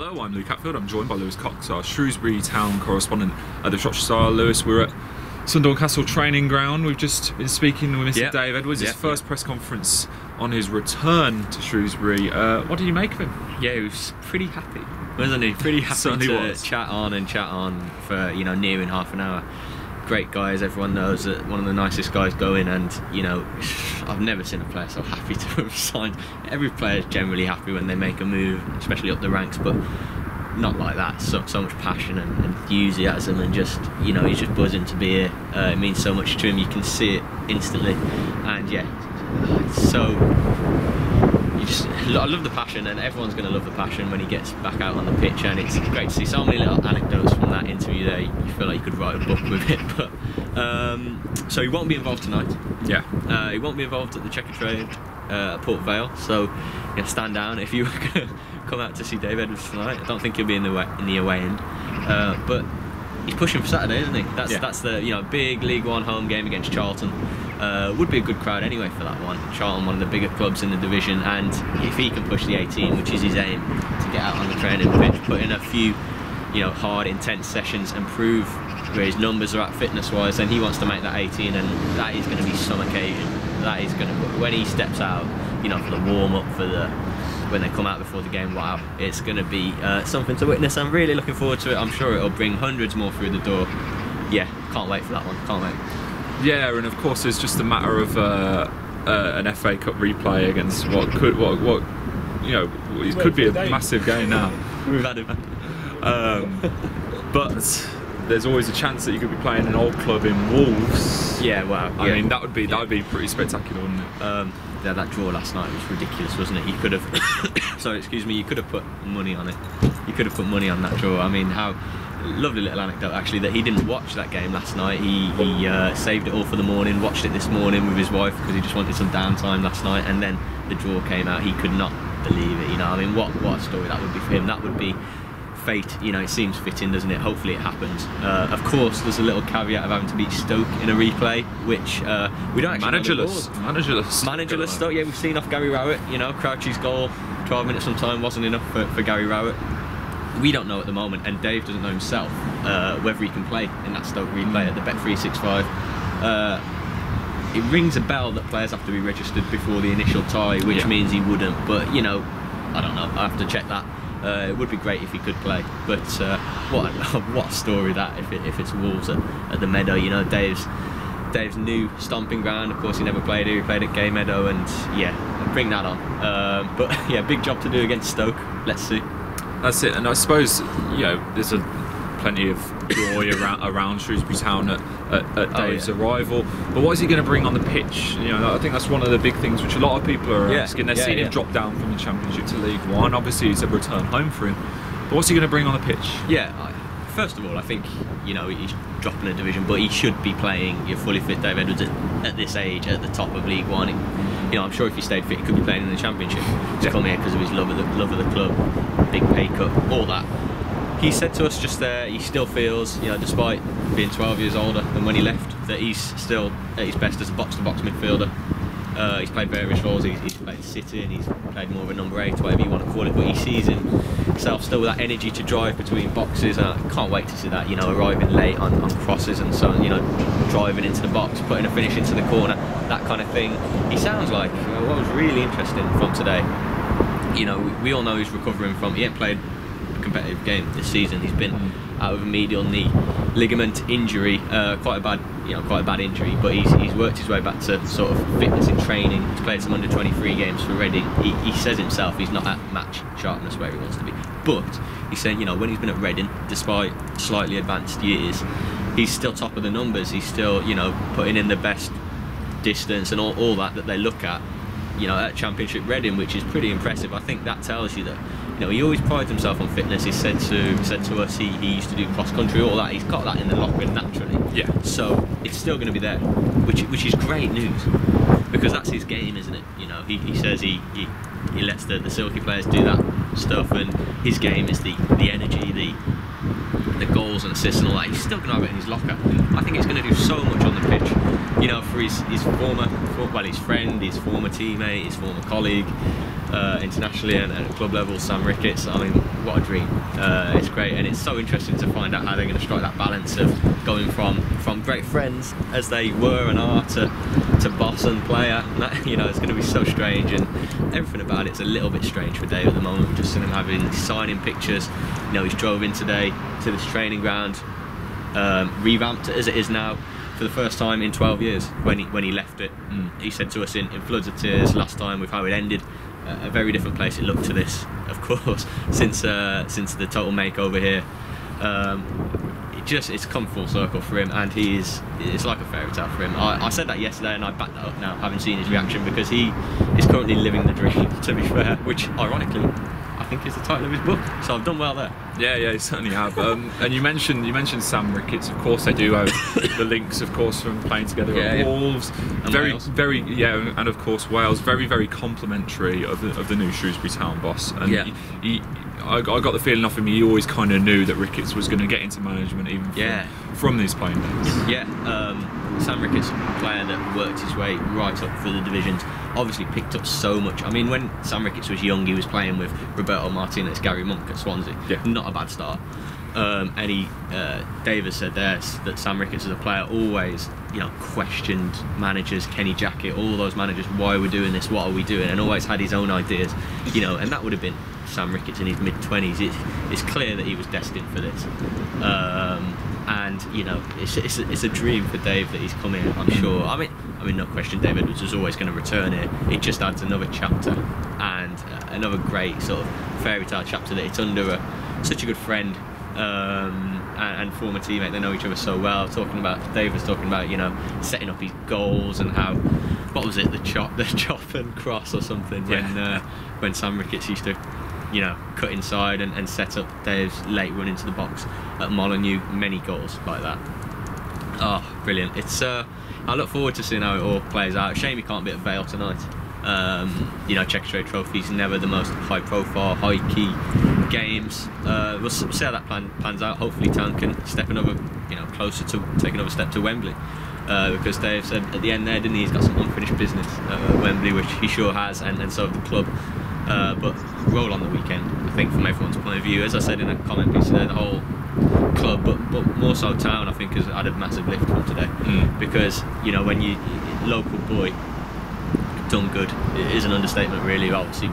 Hello, I'm Luke Hatfield. I'm joined by Lewis Cox, our Shrewsbury Town correspondent at the Shropshire Star. Lewis, we're at Sunderland Castle training ground. We've just been speaking with Mr. Dave Edwards, his first press conference on his return to Shrewsbury. What did you make of him? Yeah, he was pretty happy, wasn't he? Pretty happy to chat on for nearing half an hour. Great guy, as everyone knows, one of the nicest guys going, and I've never seen a player so happy to have signed. Every player is generally happy when they make a move, especially up the ranks, but not like that. So much passion and enthusiasm, and just he's just buzzing to be here. It means so much to him. You can see it instantly, and I love the passion, and everyone's going to love the passion when he gets back out on the pitch. And it's great to see so many little anecdotes from that interview there. You feel like you could write a book with it. But so he won't be involved tonight. He won't be involved at the Checker Trade at Port Vale. So stand down if you were going to come out to see Dave Edwards tonight. I don't think he'll be in the away end. But he's pushing for Saturday, isn't he? That's the big League One home game against Charlton. Would be a good crowd anyway for that one. Charlton, one of the bigger clubs in the division, and if he can push the 18, which is his aim, to get out on the training pitch, put in a few hard, intense sessions and prove where his numbers are at fitness-wise, then he wants to make that 18, and that is going to be some occasion. That is going to, when he steps out, for the warm-up, when they come out before the game, wow, it's going to be something to witness. I'm really looking forward to it. I'm sure it'll bring hundreds more through the door. Yeah, can't wait for that one. Can't wait. Yeah, and of course it's just a matter of an FA Cup replay against what could be a massive game now. We've had it. But there's always a chance that you could be playing an old club in Wolves. Yeah, wow. I mean that would be pretty spectacular, wouldn't it? Yeah, that draw last night was ridiculous, wasn't it? You could have, sorry, excuse me, you could have put money on it. You could have put money on that draw. I mean, how lovely little anecdote actually that he didn't watch that game last night. He saved it all for the morning, watched it this morning with his wife because he just wanted some downtime last night, and then the draw came out. He could not believe it. I mean, what a story that would be for him. That would be fate. It seems fitting, doesn't it? Hopefully it happens. Of course, there's a little caveat of having to beat Stoke in a replay, which we don't actually managerless Stoke. Yeah, we've seen off Gary Rowett. Crouchy's goal, 12 minutes from time wasn't enough for Gary Rowett. We don't know at the moment, and Dave doesn't know himself whether he can play in that Stoke replay at the Bet365. It rings a bell that players have to be registered before the initial tie, which means he wouldn't. But I don't know. I have to check that. It would be great if he could play, but what a story that if it's Wolves at the Meadow. Dave's new stomping ground. Of course, he never played here. He played at Gay Meadow, and bring that on. But big job to do against Stoke. Let's see. That's it, and I suppose there's plenty of joy around Shrewsbury Town at Dave's arrival. But what is he going to bring on the pitch? I think that's one of the big things which a lot of people are asking. They're seeing him drop down from the Championship to League One. Obviously, it's a return home for him. But what's he going to bring on the pitch? First of all, I think he's dropping a division, but he should be playing your fully fit Dave Edwards at this age, at the top of League One. I'm sure if he stayed fit, he could be playing in the Championship. He's come here because of his love of the club, big pay cut, all that. He said to us just there, he still feels, despite being 12 years older than when he left, that he's still at his best as a box-to-box midfielder. He's played various roles. He's played City, and he's played more of a number 8, whatever you want to call it. But he sees himself still with that energy to drive between boxes, and I can't wait to see that. Arriving late on crosses and so on. Driving into the box, putting a finish into the corner, that kind of thing. He sounds like what was really interesting from today. We all know he's recovering from. He ain't played a competitive game this season. He's been out of a medial knee ligament injury, quite a bad injury, but he's worked his way back to sort of fitness in training. He's played some under-23 games for Reading. He says himself he's not at match sharpness where he wants to be, but he's saying when he's been at Reading, despite slightly advanced years, he's still top of the numbers. He's still putting in the best distance and all that they look at at Championship Reading, which is pretty impressive. I think that tells you that he always prides himself on fitness. He said to us he used to do cross country, all that. He's got that in the locker naturally. So it's still going to be there, which is great news, because that's his game, isn't it? He says he lets the silky players do that stuff, and his game is the energy, the goals and assists and all that. He's still going to have it in his locker. I think it's going to do so much on the pitch, for his friend, his former teammate, his former colleague. internationally and at club level. Sam Ricketts, I mean, what a dream. It's great, and it's so interesting to find out how they're going to strike that balance of going from great friends as they were and are to boss and player. That, you know, it's going to be so strange, and everything about it's a little bit strange for Dave at the moment. We've just seen him having signing pictures. You know, he's drove in today to this training ground, revamped as it is now, for the first time in 12 years when he left it. He said to us in floods of tears last time with how it ended, a very different place it looked to this, of course, since the total makeover here. It's come full circle for him, and it's like a fairy tale for him. I said that yesterday, and I backed that up now, having seen his reaction, because he is currently living the dream, to be fair, which ironically I think is the title of his book, so I've done well there. Yeah, you certainly have. And you mentioned Sam Ricketts. Of course, they do have the links, of course, from playing together at Wolves. And Wales. And of course Wales. Very, very complimentary of the new Shrewsbury Town boss. And I got the feeling off him. He always kind of knew that Ricketts was going to get into management, even from these playing days. Sam Ricketts, a player that worked his way right up through the divisions, obviously picked up so much. I mean, when Sam Ricketts was young, he was playing with Roberto Martinez, Gary Monk at Swansea. Not a bad start. And Davis said there that Sam Ricketts as a player always, you know, questioned managers, Kenny Jackett, all those managers, why are we doing this, what are we doing, and always had his own ideas, you know, and that would have been Sam Ricketts in his mid-20s. It's clear that he was destined for this. And you know, it's a dream for Dave that he's come here, I'm sure. I mean, no question, Dave Edwards was always going to return here. It just adds another chapter, and another great sort of fairy tale chapter, that it's under such a good friend and former teammate. They know each other so well. Dave was talking about, you know, setting up his goals and how, what was it, the chop and cross or something, when Sam Ricketts used to, you know, cut inside and set up Dave's late run into the box at Molyneux. Many goals like that. Oh, brilliant. It's I look forward to seeing how it all plays out. Shame he can't be at Vale tonight. You know, Checker Trade Trophy's never the most high profile, high key games. We'll see how that plans out. Hopefully Town can step closer to take another step to Wembley. Because Dave said at the end there, didn't he, he's got some unfinished business at Wembley, which he sure has, and so have the club. But roll on the weekend, I think, from everyone's point of view. As I said in a comment piece today, the whole club, but more so Town, I think, has had a massive lift from today. Because, you know, when you local boy done good, it is an understatement, really. Obviously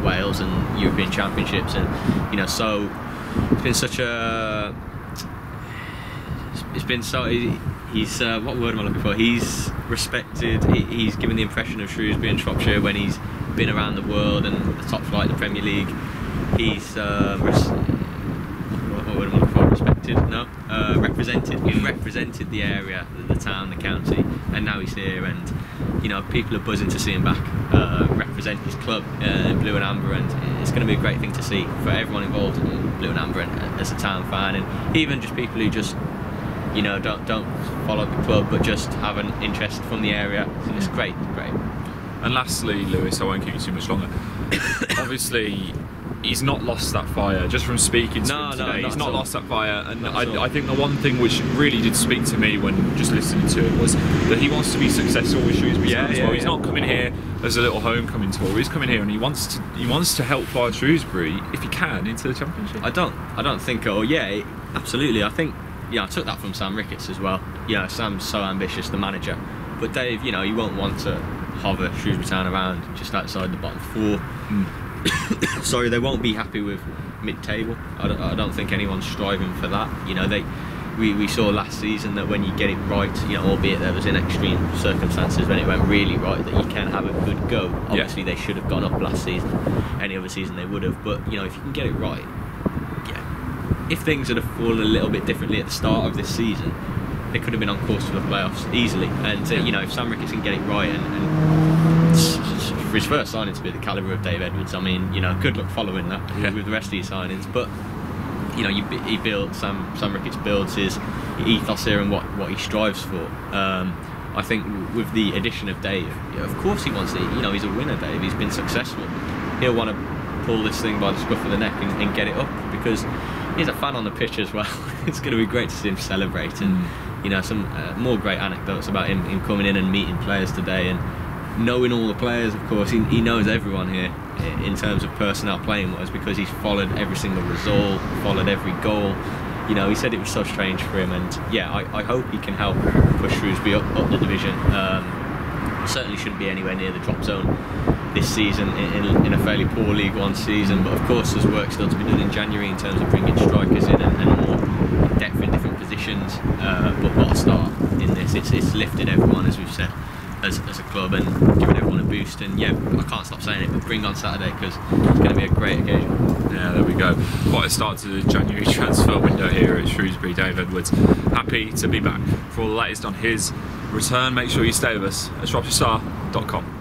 Wales and European Championships, and you know, so it's been such a, it's been so, he's what word am I looking for, he's respected. He's given the impression of Shrewsbury and Shropshire when he's been around the world and the top flight of the Premier League. He's what word am I looking for? Respected? No, represented. He's represented the area, the town, the county, and now he's here, and you know, people are buzzing to see him back represent his club in blue and amber, and it's going to be a great thing to see for everyone involved in blue and amber, and as a Town fan, and even just people who just, you know, don't follow the club but just have an interest from the area. It's great. And lastly, Lewis, I won't keep you too much longer. Obviously, he's not lost that fire. Just from speaking to him today, he's not lost that fire. And I think the one thing which really did speak to me when just listening to it was that he wants to be successful with Shrewsbury Town as well. He's not coming here as a little homecoming tour. He's coming here and he wants to help fire Shrewsbury, if he can, into the Championship. I don't think. Absolutely. I think. Yeah, I took that from Sam Ricketts as well. Yeah, Sam's so ambitious, the manager. But Dave, you know, you won't want to hover Shrewsbury Town around just outside the bottom four. Sorry, they won't be happy with mid-table. I don't think anyone's striving for that. You know, we saw last season that when you get it right, you know, albeit there was in extreme circumstances when it went really right, that you can have a good go. Obviously, they should have gone up last season. Any other season they would have. But you know, if you can get it right, if things had fallen a little bit differently at the start of this season, they could have been on course for the playoffs easily. And you know, if Sam Ricketts can get it right, and for his first signing to be the calibre of Dave Edwards, I mean, you know, good luck following that with the rest of his signings. But you know, he built Sam Ricketts builds his ethos here and what he strives for. I think with the addition of Dave, of course he wants to. You know, he's a winner, Dave. He's been successful. He'll want to pull this thing by the scruff of the neck and get it up, because he's a fan on the pitch as well. It's going to be great to see him celebrate, and you know, some more great anecdotes about him coming in and meeting players today, and knowing all the players, of course, he knows everyone here in terms of personnel playing wise, because he's followed every single result, followed every goal. You know, he said it was so strange for him, and yeah, I hope he can help push Shrewsbury up the division. Certainly shouldn't be anywhere near the drop zone this season in a fairly poor League One season, but of course there's work still to be done in January in terms of bringing strikers in and more depth in different positions. But what a start in this! It's lifted everyone, as we've said, as a club, and given everyone a boost. And yeah, I can't stop saying it, but bring on Saturday, because it's going to be a great occasion. Yeah, there we go. Quite a start to the January transfer window here at Shrewsbury. Dave Edwards, happy to be back. For all the latest on his return, make sure you stay with us at shropshirestart.com.